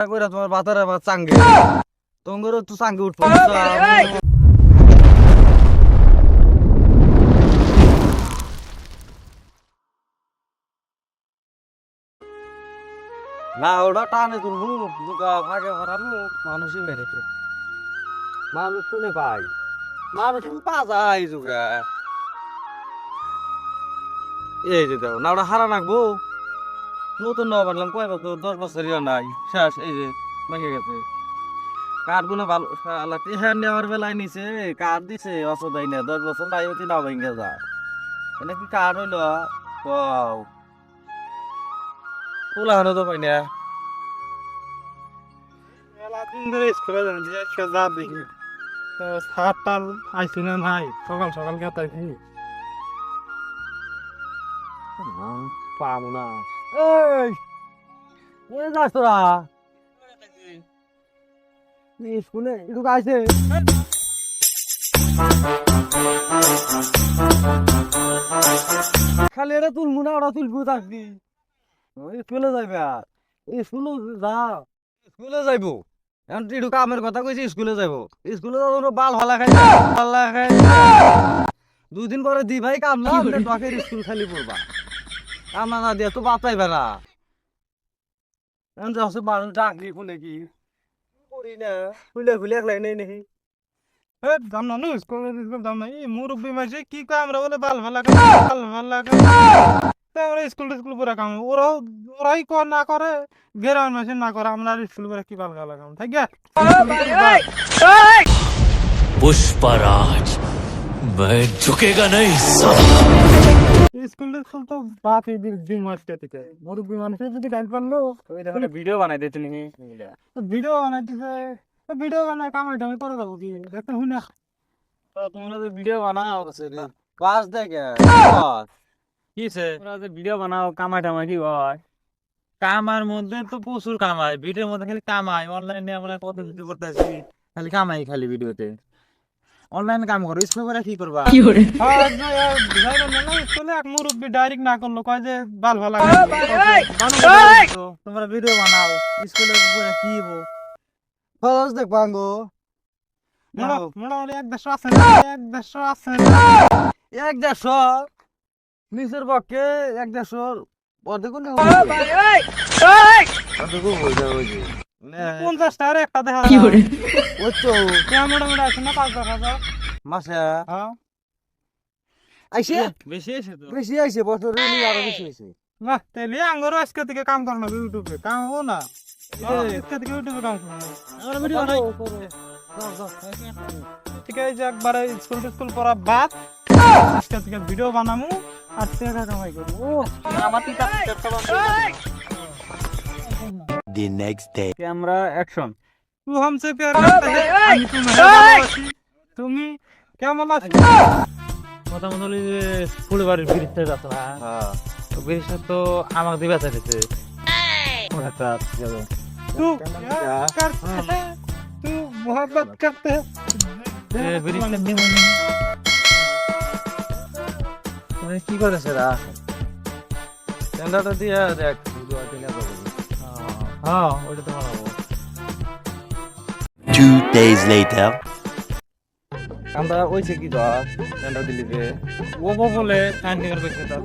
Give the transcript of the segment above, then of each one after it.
কইরা তোমার বাতারে বা চাঙ্গে তোমার তো চাঙ্গে উঠবো না ওটা টানে তুলবো দুকা ভাগে ভরানো মানুষই মেরেছে মানুষ শুনে পাই মানুষ পা যায় যুগা এই যে দেখো না ওটা হারা নাকবো নতুন না বানলাম কয় বছর 10 বছরই নাই শেষ এই যে ভেঙে গেছে কাঠ গুলো ভালো হ্যাঁ নেওয়ার বেলায় নিছে কাঠ দিছে অসদাই না 10 বছর নাই অতি না ভেঙে যায় এটা কি কাঠ হইল ওয়াও খোলা হলো তো পাই না দিন ধরে স্কুলে যান যে যা দেখি তো সাত টাল আইসি না নাই সকাল সকাল গেতাই পাবো না এই কোন যাস তোরা স্কুলে একটু আইছে খালি এটা তুলবো না ওরা তুলবো থাকবি স্কুলে যাইবে আর স্কুলে যা স্কুলে যাইবো এখন একটু কামের কথা কইছি স্কুলে যাইবো স্কুলে যাবো বাল ভালা খাই ভালা খাই 2 দিন পরে দি ভাই কাম না তোকে স্কুল খালি পড়বা কাম না দিয়ে তো বাঁচাইবে না এখন যাচ্ছে মানুষ ডাকলি কোনে কি করি না খুলে খুলে একলাই নেই নাকি দাম না স্কুলে দাম নাই মুরব্বী মাসে কি কয় আমরা বলে বাল ভালা আমরা স্কুল পুরা কাম ওরাই কর না করে গ্রামের মাসে না করে আমরা স্কুল পুরা কি বাল ভালা কাম ঠিক আছে पुष्पराज मैं झुकेगा नहीं স্কুল তো বাপ এই দিন মাসটা থেকে মুরব্বী মানুষের যদি টাইম পারলো ভিডিও বানাই দিতে নি ভিডিও বানাইতেছে ভিডিও বানায় কামাই টামাই করে যাবো কি দেখতে শুনে তোমরা যে ভিডিও বানাও পাঁচ দেখে কিছে তোমরা যে ভিডিও বানাও কামাই টামাই কি হয় কামার মধ্যে তো প্রচুর কামাই ভিডিওর মধ্যে খালি কামাই অনলাইনে আমরা কত কিছু করতেছি খালি কামাই খালি ভিডিওতে অনলাইন কাম করো স্কুল করে কি করবা স্কুলে এক মুরব্বী ডাইরেক্ট না করলো কয় যে বাল ভালা তোমরা ভিডিও বানাও স্কুলে করে কি হবো খরচ দেখ পাঙ্গো মোটামুটি 150 আছে 150 নিচের পক্ষে 150 অর্ধেক 50 টাকার একটা দেখা ওই তো মোটামুটি আছে না 5-10,000 মাসে হ্যাঁ আইসে বেশি আছে তো বেশি আইসে বছর আরো বেশি আইসে না তাহলে আঙ্গরও আজকে থেকে কাম করো না ইউটিউবে কাম হবো না আজকে থেকে ইউটিউবে কাম করো আমরা ভিডিও বানাই ঠিক আছে যে একবার স্কুল পড়া বাদ আজকে থেকে ভিডিও বানামু আর টাকা কামাই করবো আমার টিকা The next day. Camera action तू हमसे प्यार करता है আমি তোমায় ভালোবাসি তুমি কেমন আছো মোটামুটি ফুল বাড়ির ব্রিজটা যাচ্ছে না তো ব্রিজটা তো আমাকে দিবে চাইছে तू प्यार करता है तू मोहब्बत करता है ব্রিজটা নিয়ে মানে কি করেছে রা ক্যামেরাটা দিয়ে দেখ ভিডিও দিলে হ্যাঁ ওইটা তো বানাবো 2 days later. আমরা ওইছে কি দর ক্যামেরা দিলি যে ও বলে ফ্যান দিকে কইছে তো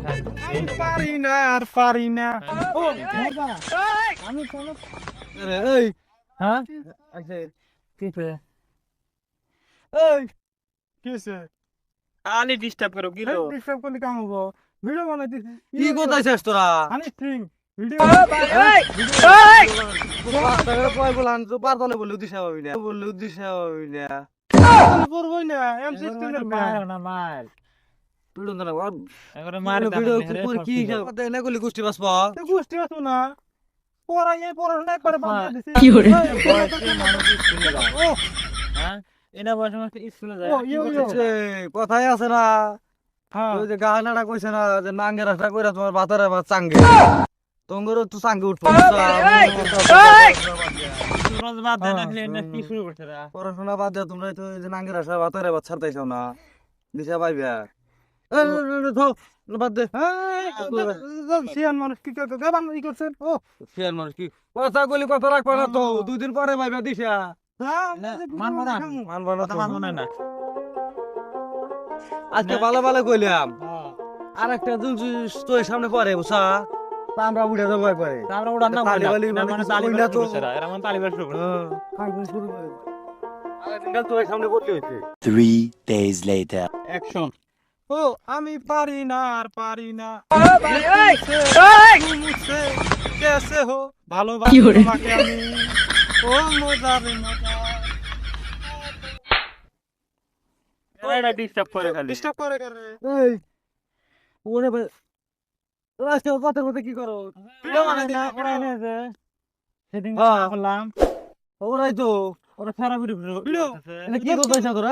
পারি না আর পারি না ও আমি কোন এই হ্যাঁ আচ্ছা কিছে এই কিছে আনি ডিস্টার্ব করো কি লো ডিস্টার্ব করলে কাম হবো ভিডিও বানাইতেছি কি করতেছিস তোরা আনি স্ট্রিং ভিডিও কয় বলান তো পারতলে বলে উদ্দেশ্য হবি না বললে উদ্দেশ্য হবি না পড়বই না এমসি স্ট্রিং না মার তুই না একবারে মার ভিডিও কুকুর কি কথা না কইলি গোষ্ঠী বাসবা তো গোষ্ঠী আছো না পড়াশোনা একবারে বাদ দিছি কি করে হ্যাঁ এনা বয়সে মাস্টার স্কুলে যায় ও ইয়ো কথাই আছে না হ্যাঁ ওই যে গানাটা কইছে না যে নাঙ্গে রাস্তা কইরা তোমার বাতারে বা চাঙ্গে তোমরা তো চাঙ্গে উঠবো পড়াশোনা বাদ দিয়ে তোমরা তো এই যে নাঙ্গে রাস্তা বাতারে বা ছাড়তাইছো না দিশা পাইবে বাদ দে সিয়ান মানুষ কি করছে গাবান ই করছেন ও ফিয়ার মানুষ কি কথা কইলি কথা রাখবা না তো 2 দিন পরে ভাইবা দিছা মানবো না মানবা না তো। মানবো না আজকে ভালো ভালো কইলাম আর একটা জিনিস তোর সামনে পরে বুঝছা তা আমরা উঠে যাবো একবারে আমরা উড়ান না তালি বালি মানে মানে কিছু তালি কইলা তো। এরা মানে তালি শুরু করে খাইগুলো শুরু করে আরেকদিন তোর সামনে করতে হইছে 3 days later. অ্যাকশন ও আমি পারি না আর পারি না মুঝসে कैसे हो ভালোবাসি তোমাকে আমি ও মজা রে মজা এটা ডিস্টার্ব করে করে এই ওরে ভাই আজকে কথা কথা কি করো ভিডিও বানাই না করাই না যে সেটিং হ্যাঁ। করলাম ওরাই তো ওরা সারা ভিডিও এটা কি করতেছ তোরা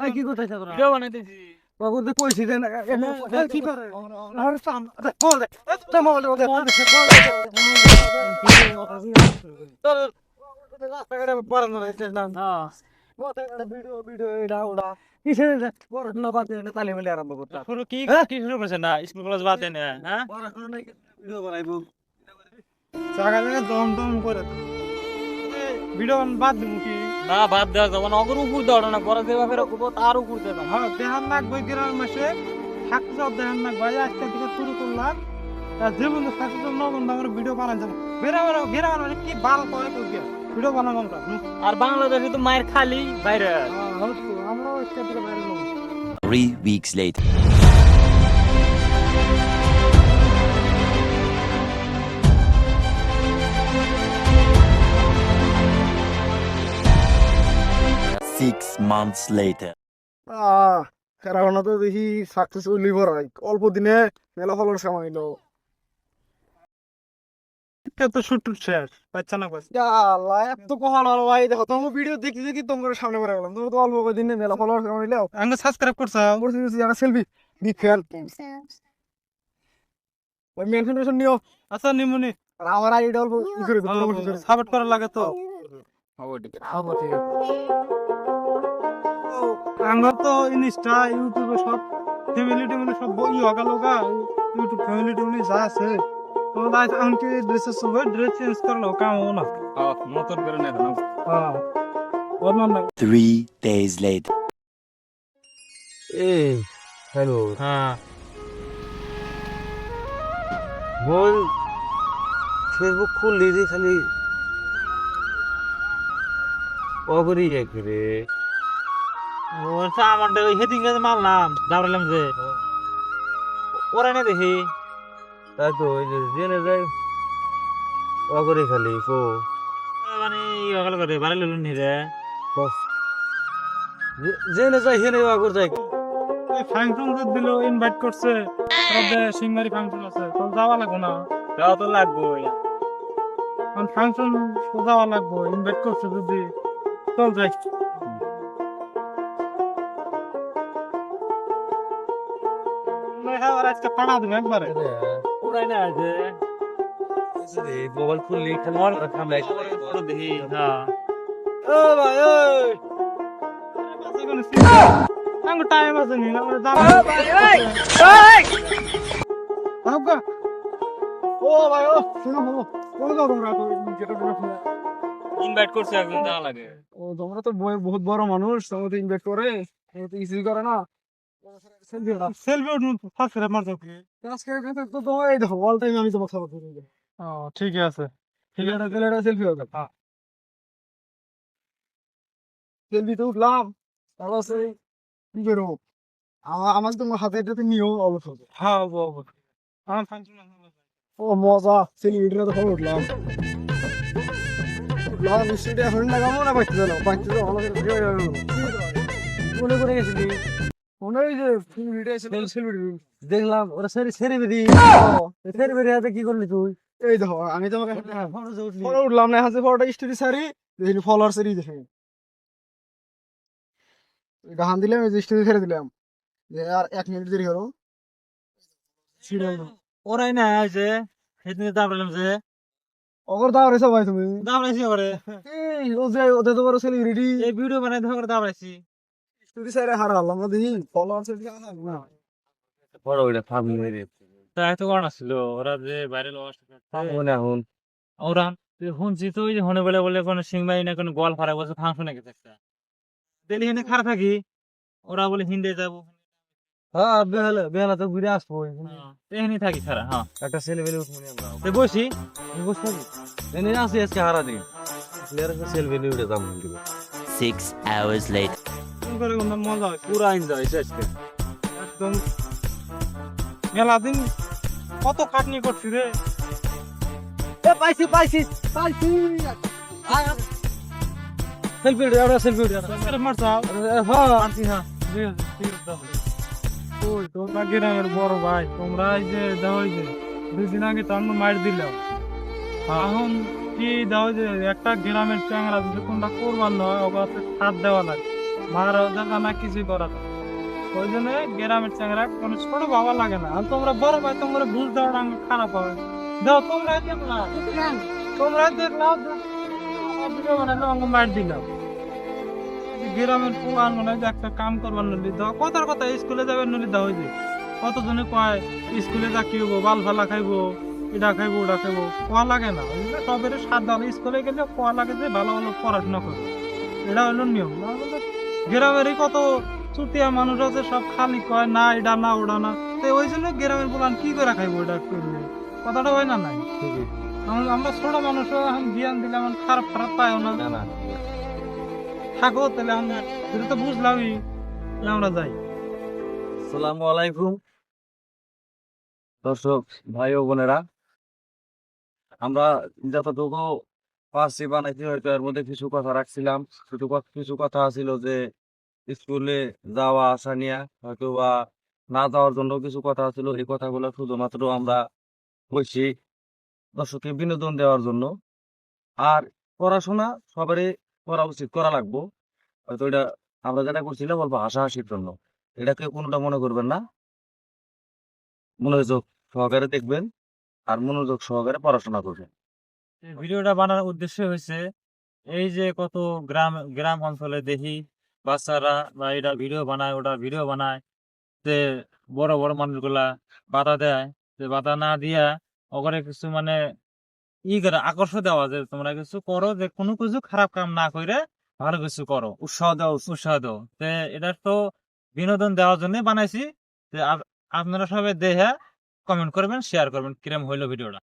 এই কি করতেছ তোরা ভিডিও বানাইতেছি বাবু তো কইছি দে না কি করে আর সাম বল দে তো মোবাইল দে বল দে তোর রাস্তাঘাটে পড়ানো রয়েছে না ভিডিও ভিডিও এটা ওটা কিসের পড়াশোনা বাদ দিয়ে তালি মেলে আরম্ভ করতে শুরু কি কি শুরু করেছে না স্কুল কলেজ বাদ দেন হ্যাঁ পড়াশোনা নাই ভিডিও বানাইবো সকালে দম দম করে ভিডিও বাদ দিব কি না বাদ দেওয়া যাবে না অগর উপর দাও না পরে দেবা ফের উপর তার উপর দেবা হ্যাঁ দেহান নাক বই গ্রামের মাসে থাকতে সব দেহান নাক ভাই আজকে থেকে শুরু করলাম তা যে বন্ধু থাকতে তো নগন আমার ভিডিও বানান যাবে বেরা কি বাল করে তো ভিডিও বানাবো আমরা আর বাংলাদেশে তো মায়ের খালি বাইরে আমরা আজকে থেকে বাইরে 3 weeks later. Six months later. খেলাধুলা তো দেখি সাকসেসফুল লিভার হয় অল্প দিনে মেলা ফলার সময় হলো তো শুট শেষ বাচ্চা না বাস আল্লাহ এত কহাল হলো ভাই দেখো তোমার ভিডিও দেখি দেখি তোমার সামনে পড়ে গেলাম তুমি তো অল্প দিনে মেলা ফলার সময় হইলো আঙ্গ সাবস্ক্রাইব করছ করছি একটা সেলফি বিগ ফ্যান ওই মেনশন নিও আচ্ছা নিমুনি আর আমার আইডি অল্প ই করে দাও সাপোর্ট করা লাগে তো হবে ঠিক আছে আঙ্গ তো ইনস্টা ইউটিউবে সব ফ্যামিলি সব বই হগাল গা ইউটিউব ফ্যামিলি যা আছে তো দাই আনকে ড্রেস সব ড্রেস চেঞ্জ করলো কাম हो না নতুন করে না হ্যাঁ ওর নাম 3 days later. এই হ্যালো হ্যাঁ বল ফেসবুক খুললি রে খালি অগরি যায় করে ওর সামানটা ওই হেডিং এ মারলাম দাঁড়ালাম যে ওরা না দেখি তাই তো ওই যে জেনে যায় অগরি খালি কো মানে হগাল করে বাড়ি লুন নি রে বস জেনে যায় হেনে অগর যায় ওই ফাংশন যে দিল ইনভাইট করছে তবে সিংমারি ফাংশন আছে তো যাওয়া লাগবে না যাওয়া তো লাগবে কারণ ফাংশন তো যাওয়া লাগবে ইনভাইট করছে যদি চল যাই আর আজকে পাড়া দেবে একবারে পুরাই না আছে মোবাইল খুললি খালি সামনে দেখি হ্যাঁ ও ভাই ওই টাইম আছে নি আমরা দাম ও ভাই ও শুনো কোন দাও তোমরা তো যেটা তোমরা ইনভাইট করছে একজন যাওয়া লাগে ও তোমরা তো বহুত বড় মানুষ তোমরা তো ইনভাইট করে তোমরা তো ইজি করে না সেলফি উঠুন ফার্স্ট মার যাও কি আজকে তো তোমার এই দেখো অল টাইম আমি তোমাকে সাপোর্ট করি ও ঠিক আছে ঠিক আছে তাহলে এটা সেলফি হবে হ্যাঁ সেলফি তো উঠলাম তারপর সেই কি করবো আমার তোমার হাতে এটাতে নিও অবশ্য হ্যাঁ বাবু আমার ফাংশন ও মজা সেলিব্রিটিরা তো খবর উঠলাম উঠলাম নিশ্চয়ই এখন লাগাবো না বাচ্চা জানো বাচ্চা তো ভালো করে মনে করে গেছিলি মনে হয় যে সেলিব্রিটি সেলিব্রিটি দেখলাম ওরা সেলিব্রিটি সেলিব্রিটি হাতে কি করলি তুই এই দেখো আমি তোমাকে ফটো উঠলাম না হাতে ফটোটা স্টোরি সারি দেখি ফলোয়ার সারি দেখে গান দিলাম এই যে স্টোরি ছেড়ে দিলাম যে আর 1 মিনিট দেরি হলো সিরিয়াল ওরাই না আছে সেদিন দাঁড়ালাম যে অগর দাও সবাই তুমি দাঁড়াইছি করে এই ও যে ওদের তো বড় সেলিব্রিটি এই ভিডিও বানাই ধরে দাঁড়াইছি স্টোরি সাইরে হারালাম না দেখি ফলোয়ার সারি না বড় ওইটা ফার্মিং হয়ে রে তাই তো কোন ছিল ওরা যে ভাইরাল মনে এখন ওরা শুনছি তো ওই যে হনে বলে বলে কোনো সিংবাই না কোনো গোয়াল ফারা বসে ফাংশনে গেছে একটা দিল্লি হেনে খারাপ থাকি ওরা বলে হিন্দে যাবো হ্যাঁ বেলা তো ঘুরে আসবো এখানে থাকি সারা হ্যাঁ একটা ছেলে বেলে উঠবো আমরা তো বসি বুঝতে পারি এনে আসি আজকে হারা দিন প্লেয়ারের ছেলে বেলে উঠে যাবো কিন্তু 6 hours later. কোন করে কোন মজা হয় পুরা এনজয় আজকে একদম মেলা দিন কত খাটনি করছি রে পাইছি সেলফি উঠে আমরা সেলফি উঠে মারছাও হ্যাঁ আনছি হ্যাঁ ওই তোমরা গ্রামের বড় ভাই তোমরা এই যে দাও এই যে 2 দিন আগে তো আমরা মার দিলাম এখন কি দাও যে একটা গ্রামের চ্যাংরা যদি কোনটা করবার নয় ওগুলোতে সাথ দেওয়া লাগে মার দেখা না কিছুই করা যায় ওই জন্য গ্রামের চ্যাংরা কোনো ছোট বাবা লাগে না আর তোমরা বড় ভাই তোমরা বুঝ দেওয়ার আগে খারাপ হবে দাও তোমরা দেখলাম তোমরা দেখলাম ভিডিও বানালো আমাকে মার দিলাম গ্রামের পুরান মনে হয় যে একটা কাম করবার নলি দাও কথার কথা স্কুলে যাবে নলি দাও যে কতজনে কয় স্কুলে যা কি হবো বাল ফালা খাইবো এটা খাইবো ওটা খাইবো কোয়া লাগে না সবের সাত দাও স্কুলে গেলে কোয়া লাগে যে ভালো ভালো পড়াশোনা করবে এটা হলো নিয়ম না হলে গ্রামেরই কত চুতিয়া মানুষ আছে সব খালি কয় না এটা না ওটা না তো ওই জন্য গ্রামের পুরান কি করে খাইবো এটা করলে কথাটা হয় না নাই আমরা ছোট মানুষ এখন জ্ঞান দিলে এখন খারাপ পাইও না না থাকো তাহলে আমরা এটা তো বুঝলামই তাহলে আমরা যাই আসসালামু আলাইকুম দর্শক ভাই ও বোনেরা আমরা যতটুকু পারছি বানাইছি হয়তো এর মধ্যে কিছু কথা রাখছিলাম কিছু কথা ছিল যে স্কুলে যাওয়া আসা নিয়ে হয়তো বা না যাওয়ার জন্য কিছু কথা ছিল এই কথাগুলো শুধুমাত্র আমরা বলছি দর্শককে বিনোদন দেওয়ার জন্য আর পড়াশোনা সবারই করা উচিত করা লাগবো হয়তো এটা আমরা যেটা করছিলাম অল্প হাসাহাসির জন্য এটাকে কোনোটা মনে করবেন না মনোযোগ সহকারে দেখবেন আর মনোযোগ সহকারে পড়াশোনা করবেন এই ভিডিওটা বানানোর উদ্দেশ্য হয়েছে এই যে কত গ্রাম অঞ্চলে দেখি বাচ্চারা বা এটা ভিডিও বানায় ওটা ভিডিও বানায় যে বড় বড় মানুষগুলা বাধা দেয় যে বাধা না দিয়া ওখানে কিছু মানে করে আকর্ষণ দেওয়া যে তোমরা কিছু করো যে কোনো কিছু খারাপ কাম না করে ভালো কিছু করো উৎসাহ দেওয়া উৎসাহ দাও তো এটা তো বিনোদন দেওয়ার জন্য বানাইছি যে আপনারা সবাই দেখে কমেন্ট করবেন শেয়ার করবেন কিরম হইলো ভিডিওটা